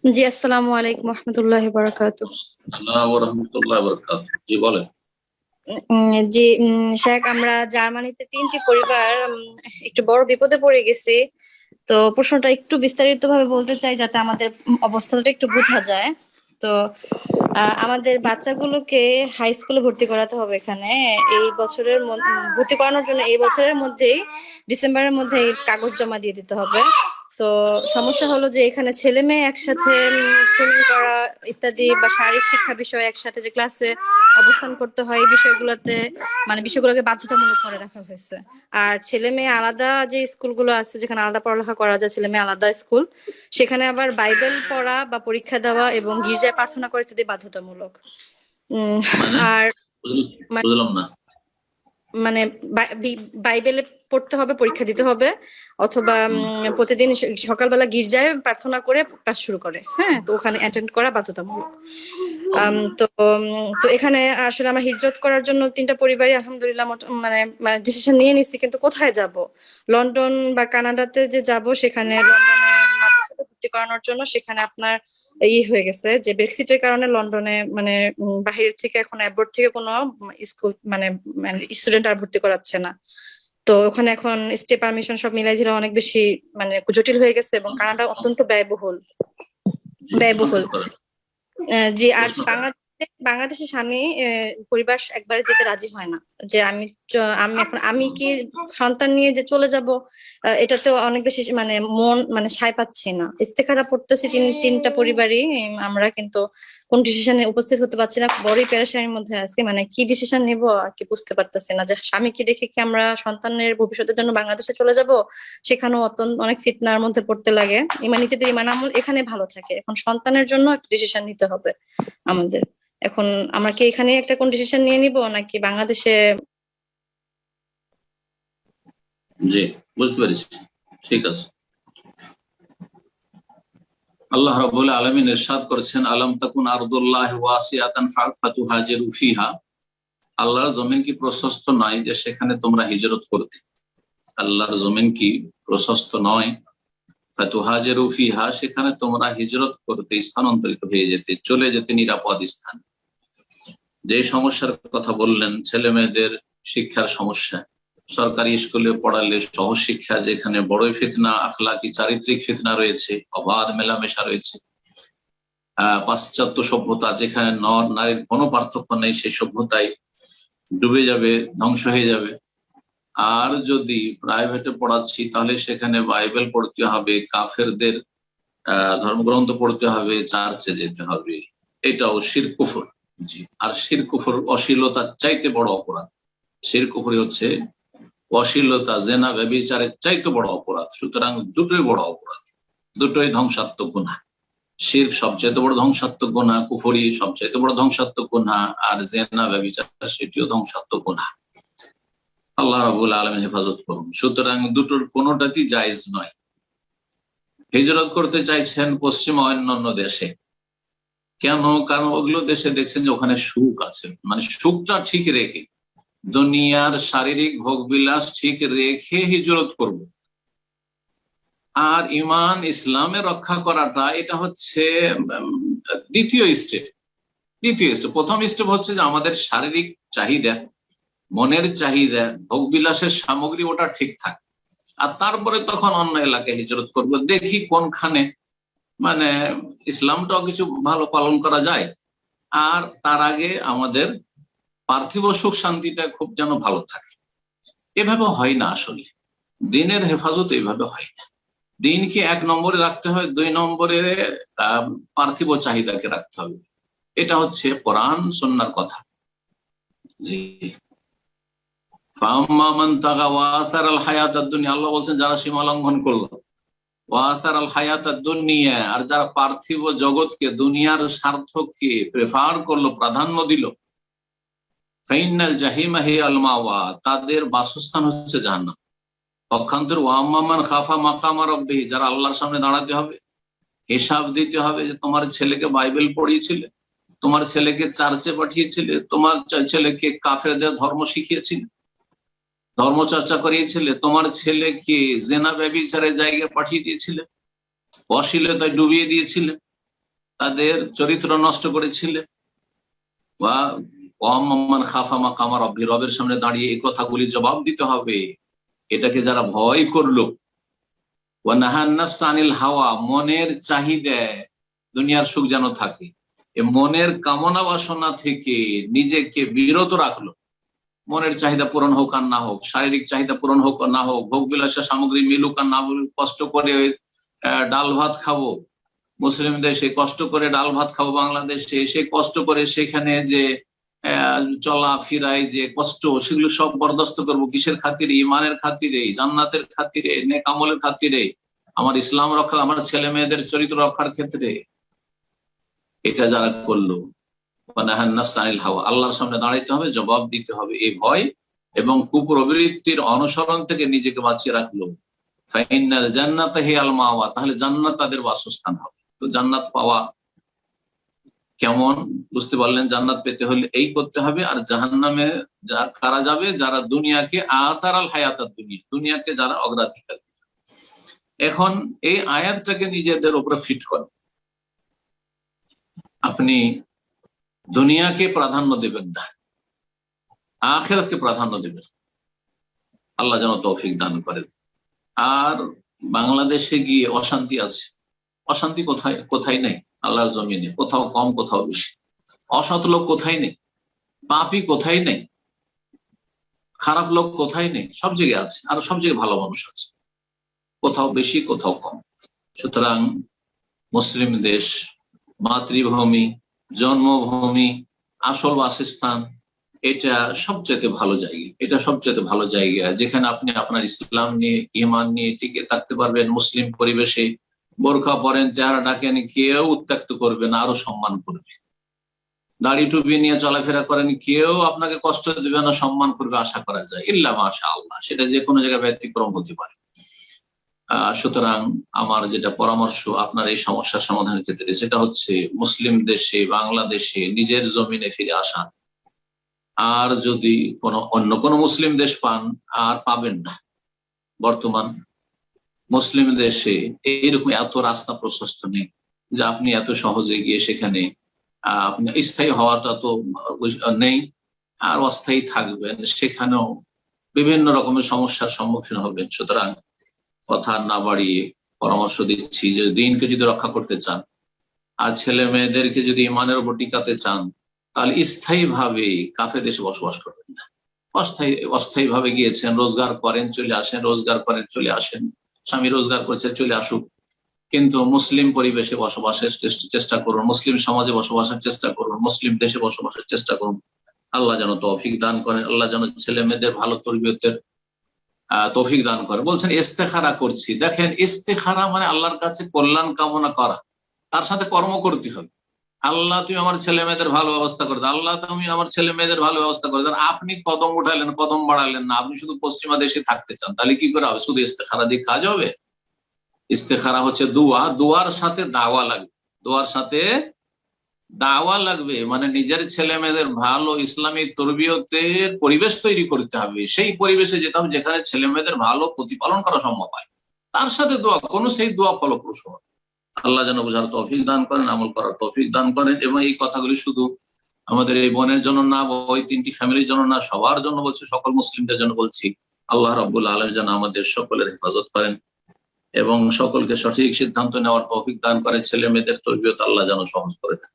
জি, আসসালামু আলাইকুম রহমতুল্লাহি বারাকাতুহ। আসসালামু ওয়া রাহমাতুল্লাহি ওয়া বারাকাতুহু। জি বলেন। জি, শেখ, আমরা জার্মানিতে ৩টি পরিবার একটু বড় বিপদে পড়ে গেছি। তো প্রশ্নটা একটু বিস্তারিত ভাবে বলতে চাই যাতে আমাদের অবস্থাটা একটু বোঝা যায়। তো আমাদের বাচ্চাগুলোকে হাই স্কুলে ভর্তি করাতে হবে এখানে। এই বছরের ভর্তি করানোর জন্য এই বছরের মধ্যেই, ডিসেম্বরের মধ্যেই কাগজ জমা দিয়ে দিতে হবে। তো সমস্যা হলো যে এখানে ছেলে মেয়ে একসাথে সুইমিং করা ইত্যাদি বা শারীরিক শিক্ষা বিষয় একসাথে যে ক্লাসে অবস্থান করতে হয়, এই বিষয়গুলোতে মানে বিষয়গুলোকে বাধ্যতামূলক করে রাখা হয়েছে। আর ছেলে মেয়ে আলাদা যে স্কুলগুলো আছে যেখানে আলাদা পড়ালেখা করা যায়, ছেলে মেয়ে আলাদা স্কুল, সেখানে আবার বাইবেল পড়া বা পরীক্ষা দেওয়া এবং গির্জায় প্রার্থনা করা ইত্যাদি বাধ্যতামূলক। মানে আর বুঝলাম না। মানে বাইবেলে পড়তে হবে, পরীক্ষা দিতে হবে, অথবা প্রতিদিন সকালবেলা গির্জায় প্রার্থনা করে ক্লাস শুরু করে। হ্যাঁ, তো ওখানে অ্যাটেন্ড করা বাধ্যতামূলক। তো তো এখানে আসলে আমরা হিজরত করার জন্য ৩টা পরিবারই আলহামদুলিল্লাহ মানে ডিসিশন নিয়ে নিচ্ছি, কিন্তু কোথায় যাব? লন্ডন বা কানাডাতে যে যাব, সেখানে লন্ডনে মাদ্রাসাতে ভর্তি করানোর জন্য সেখানে আপনার হয়ে গেছে যে ব্রেক্সিটের কারণে লন্ডনে মানে বাহির থেকে এখন অ্যাব্রোড থেকে কোনো স্কুল মানে স্টুডেন্ট আর ভর্তি করাচ্ছে না। তো ওখানে এখন স্টে পারমিশন সব মিলাই ঝিলাই অনেক বেশি মানে জটিল হয়ে গেছে এবং কানাডা অত্যন্ত ব্যয়বহুল। ব্যয়বহুল। জি, আর বাংলাদেশে স্বামী পরিবার একবারে যেতে রাজি হয় না। যে আমি কি সন্তান নিয়ে যে চলে যাব, এটাতে অনেক বেশি মানে মন মানে সায় পাচ্ছি না। ইস্তেখারা পড়তেছি তিনটা পরিবারই আমরা, কিন্তু কোন ডিসিশনে উপস্থিত হতে পারছি না। বড়ই পেরেশানির মধ্যে আছি, মানে কি ডিসিশন নিব আর কি বুঝতে পারতেছি না। যে স্বামীকে রেখে কি আমরা সন্তানের ভবিষ্যতের জন্য বাংলাদেশে চলে যাব, সেখানেও অনেক ফিতনার মধ্যে পড়তে লাগে। নিজেদের ইমান আমল এখানে ভালো থাকে, এখন সন্তানের জন্য একটা ডিসিশন নিতে হবে আমাদের। এখন আমরা কি এখানে একটা কোন ডিসিশন নিয়ে নিব নাকি বাংলাদেশে? জি, বুঝতে পেরেছি। ঠিক আছে। আল্লাহ রাব্বুল আলামিন ইরশাদ করেছেন, আলাম তাকুন আরদুল্লাহি ওয়াসিআতান ফাতুহাজিরু ফিহা। আল্লাহর জমিন কি প্রশস্ত নয় যে সেখানে তোমরা হিজরত করতে? আল্লাহর জমিন কি প্রশস্ত নয়? ফাতুহাজিরু ফিহা, সেখানে তোমরা হিজরত করতে, স্থানান্তরিত হয়ে যেতে, চলে যেতে নিরাপদ স্থান। যে সমস্যার কথা বললেন, ছেলে মেয়েদের শিক্ষার সমস্যা, সরকারি স্কুলে পড়ালে সহজ শিক্ষা, যেখানে বড়ই ফিতনা, আখলাকি চারিত্রিক ফিতনা রয়েছে, অবাধ মেলামেশা রয়েছে। পাশ্চাত্য সভ্যতা, যেখানে নর নারীর কোনো পার্থক্য নেই, সেই সভ্যতায় ডুবে যাবে, ধ্বংস হয়ে যাবে। আর যদি প্রাইভেটে পড়াচ্ছি, তাহলে সেখানে বাইবেল পড়তে হবে, কাফেরদের ধর্মগ্রন্থ পড়তে হবে, চার্চে যেতে হবে। এটাও শিরক কুফর। জি, আর শিরক কুফর অশ্লীলতার চাইতে বড় অপরাধ। শিরক কুফরি হচ্ছে অশ্লীলতা, জেনা, ব্যভিচারের চাইতে বড় অপরাধ। সুতরাং দুটোই বড় অপরাধ, দুটোই ধ্বংসাত্মক গুনাহ। শিরক সবচেয়ে বড় ধ্বংসাত্মক গুনাহ, কুফরি সবচেয়ে বড় ধ্বংসাত্মক গুনাহ, আর জেনা ব্যভিচার সেটিও ধ্বংসাত্মক গুনাহ। আল্লাহ রাব্বুল আলামিন হেফাজত করুন। সুতরাং দুটোর কোনোটাই জায়েজ নয়। হিজরত করতে চাইছেন পশ্চিমা অন্যান্য দেশে, কেন? কারণ ওগুলো দেশে দেখছেন যে ওখানে সুখ আছে, মানে সুখটা ঠিক রেখে, দুনিয়ার শারীরিক ভোগ বিলাস ঠিক রেখে হিজরত করব। আর ইমান ইসলামে রক্ষা করাটা, এটা হচ্ছে দ্বিতীয় স্টেপ। প্রথম স্টেপ হচ্ছে যে আমাদের শারীরিক চাহিদা, মনের চাহিদা, ভোগ বিলাসের সামগ্রী ওটা ঠিকঠাক। আর তারপরে তখন অন্য এলাকায় হিজরত করবো, দেখি কোনখানে মানে ইসলামটাও কিছু ভালো পালন করা যায়। আর তার আগে আমাদের পার্থিব সুখ শান্তিটা খুব যেন ভালো থাকে। এভাবে হয় না আসলে, দিনের হেফাজত এইভাবে হয় না। দিনকে 1 নম্বরে রাখতে হয়, 2 নম্বরে পার্থিব চাহিদাকে রাখতে হবে। এটা হচ্ছে কোরআন সুন্নাহর কথা। জি, আল্লাহ বলছেন যারা সীমা লঙ্ঘন করলো, ওয়াসার আল হায়াত দুনিয়া, আর যারা পার্থিব জগৎকে, দুনিয়ার স্বার্থকে প্রেফার করলো, প্রাধান্য দিল, ফাইনাল জাহিমা হিয়া আল মাওয়া, তাদের বাসস্থান হচ্ছে জাহান্নাম। পক্ষান্তর ওয়াম্মান খাফা মাকামা রাব্বিহি, যারা আল্লাহর সামনে দাঁড়াতে হবে, হিসাব দিতে হবে, যে তোমার ছেলেকে বাইবেল পড়িয়েছিলে, তোমার ছেলেকে চার্চে পাঠিয়েছিলে, তোমার ছেলেকে কাফেরদের ধর্ম শিখিয়েছিলে, ধর্ম চর্চা করিয়েছিলে, তোমার ছেলেকে জেনা ব্যভিচারের জায়গায় পাঠিয়ে দিয়েছিলে, অশ্লীলতায় ডুবিয়ে দিয়েছিলে, তাদের চরিত্র নষ্ট করেছিলেন। বা ওয়াম্মান খাফা মাকামা রাব্বি, রবের সামনে দাঁড়িয়ে এই কথাগুলির জবাব দিতে হবে, এটাকে যারা ভয় করলো। ওয়া নাহান নাফস আনিল হাওয়া, মনের চাহিদা, দুনিয়ার সুখ যেন থাকে, এই মনের কামনা বাসনা থেকে নিজেকে বিরত রাখলো। মনের চাহিদা পূরণ হোক আর না হোক, শারীরিক চাহিদা পূরণ হোক আর না হোক, ভোগ বিলাসের সামগ্রী মিলুক আর না মিলুক, কষ্ট করে ডাল ভাত খাবো মুসলিম দেশে, কষ্ট করে ডাল ভাত খাবো বাংলাদেশে, সে কষ্ট করে সেখানে যে চলা ফিরায় যে কষ্ট, সেগুলো সব বরদাস্ত করবো কিসের খাতিরে? ইমানের খাতিরে, জান্নাতের খাতিরে, নেক আমলের খাতিরে, আমার ইসলাম রক্ষা, আমার ছেলে মেয়েদের চরিত্র রক্ষার ক্ষেত্রে। এটা যারা করলো, আল্লাহর সামনে দাঁড়াইতে হবে, জবাব দিতে হবে, এই ভয় এবং কুপ্রবৃত্তির অনুসরণ থেকে নিজেকে বাঁচিয়ে রাখলো। ফাইনাল জান্নাত হে আল মাওয়া, তাহলে জান্নাত তাদের বাসস্থান হবে। তো জান্নাত পাওয়া কেমন বুঝতে পারলেন? জান্নাত পেতে হলে এই করতে হবে। আর জাহান্নামে কারা যাবে? যারা দুনিয়াকে আসার আল হায়াতাত দুনিয়া, দুনিয়াকে যারা অগ্রাধিকার। এখন এই আয়াতটাকে নিজেদের উপরে ফিট করে, আপনি দুনিয়াকে প্রাধান্য দেবেন না, আখিরাতকে প্রাধান্য দেবেন। আল্লাহ যেন তৌফিক দান করেন। আর বাংলাদেশে গিয়ে অশান্তি আছে, অশান্তি কোথায়? কোথায় নেই আল্লাহর জমিনে, কোথাও কম কোথাও বেশি। অসৎ লোক কোথায় নেই, পাপী কোথায় নেই, খারাপ লোক কোথায় নেই, সব জায়গায় আছে। আর সব জায়গায় ভালো মানুষ আছে, কোথাও বেশি কোথাও কম। সুতরাং মুসলিম দেশ, মাতৃভূমি, জন্মভূমি, আসল বাসস্থান, এটা সবচেয়ে ভালো জায়গা। এটা সবচেয়ে ভালো জায়গা যেখানে আপনি আপনার ইসলাম নিয়ে, ঈমান নিয়ে টিকে থাকতে পারবেন। মুসলিম পরিবেশে বোরখা পরেন, চেহারা ঢাকেন, কেউ উত্ত্যক্ত করবে না, আরো সম্মান করবে। দাড়ি টুপি নিয়ে চলাফেরা করেন, কেউ আপনাকে কষ্ট দেবে না, সম্মান করবে আশা করা যায়, ইল্লা মাশাআল্লাহ। সেটা যে কোনো জায়গায় ব্যতিক্রম হতে পারে। সুতরাং আমার যেটা পরামর্শ আপনার এই সমস্যার সমাধানের ক্ষেত্রে, সেটা হচ্ছে মুসলিম দেশে, বাংলাদেশে নিজের জমিনে ফিরে আসা। আর যদি অন্য কোনো মুসলিম দেশ পান, আর পাবেন না। বর্তমান মুসলিম দেশে এইরকম এত রাস্তা প্রশস্ত নেই যে আপনি এত সহজে গিয়ে সেখানে আপনি স্থায়ী হওয়াটা তো নেই। আর অস্থায়ী থাকবেন, সেখানেও বিভিন্ন রকমের সমস্যার সম্মুখীন হবেন। সুতরাং কথা না বাড়িয়ে পরামর্শ দিচ্ছি যে দিনকে যদি রক্ষা করতে চান আর ছেলে মেয়েদেরকে যদি ইমানের উপর টিকাতে চান, তাহলে স্থায়ী ভাবে কাফের দেশে বসবাস করবেন না। অস্থায়ী ভাবে গিয়েছেন, রোজগার করেন চলে আসেন, রোজগার করেন চলে আসেন, স্বামী রোজগার করছে চলে আসুক, কিন্তু মুসলিম পরিবেশে বসবাসের চেষ্টা করুন, মুসলিম সমাজে বসবাসের চেষ্টা করুন, মুসলিম দেশে বসবাসের চেষ্টা করুন। আল্লাহ যেন তৌফিক দান করেন, আল্লাহ যেন ছেলে মেয়েদের ভালো তরবিয়তের তৌফিক দান করে। বলছেন ইস্তেখারা করছি। দেখেন, ইস্তেখারা মানে আল্লাহর কাছে কল্যাণ কামনা করা, তার সাথে কর্ম করতে হবে। আল্লাহ তুমি আমার ছেলে মেয়েদের ভালো ব্যবস্থা করে দাও, আল্লাহ তুমি আমার ছেলে মেয়েদের ভালো ব্যবস্থা করে দাও। আপনি কদম উঠালেন, কদম বাড়ালেন না, আপনি শুধু পশ্চিমা দেশে থাকতে চান, তাহলে কি করে হবে? শুধু ইস্তেখারা দিয়ে কাজ হবে? ইস্তেখারা হচ্ছে দোয়া, দোয়ার সাথে দাওয়া লাগবে, দোয়ার সাথে দাওয়া লাগবে। মানে নিজের ছেলে মেয়েদের ভালো ইসলামিক তরবিয়তের পরিবেশ তৈরি করতে হবে, সেই পরিবেশে যেতে হবে যেখানে ছেলে মেয়েদের ভালো প্রতিপালন করা সম্ভব হয়। তার সাথে দোয়া কোনো সেই দোয়া ফলপ্রসূ হয়। আল্লাহ যেন বোঝার তৌফিক দান করেন, আমল করার তৌফিক দান করেন। এবং এই কথাগুলি শুধু আমাদের এই বোনের জন্য না, ওই 3টি ফ্যামিলির জন্য না, সবার জন্য বলছি, সকল মুসলিমদের জন্য বলছি। আল্লাহ রাব্বুল আলামিন যেন আমাদের সকলের হেফাজত করেন এবং সকলকে সঠিক সিদ্ধান্ত নেওয়ার তৌফিক দান করেন। ছেলে মেয়েদের তরবিয়ত আল্লাহ যেন সহজ করে দেন।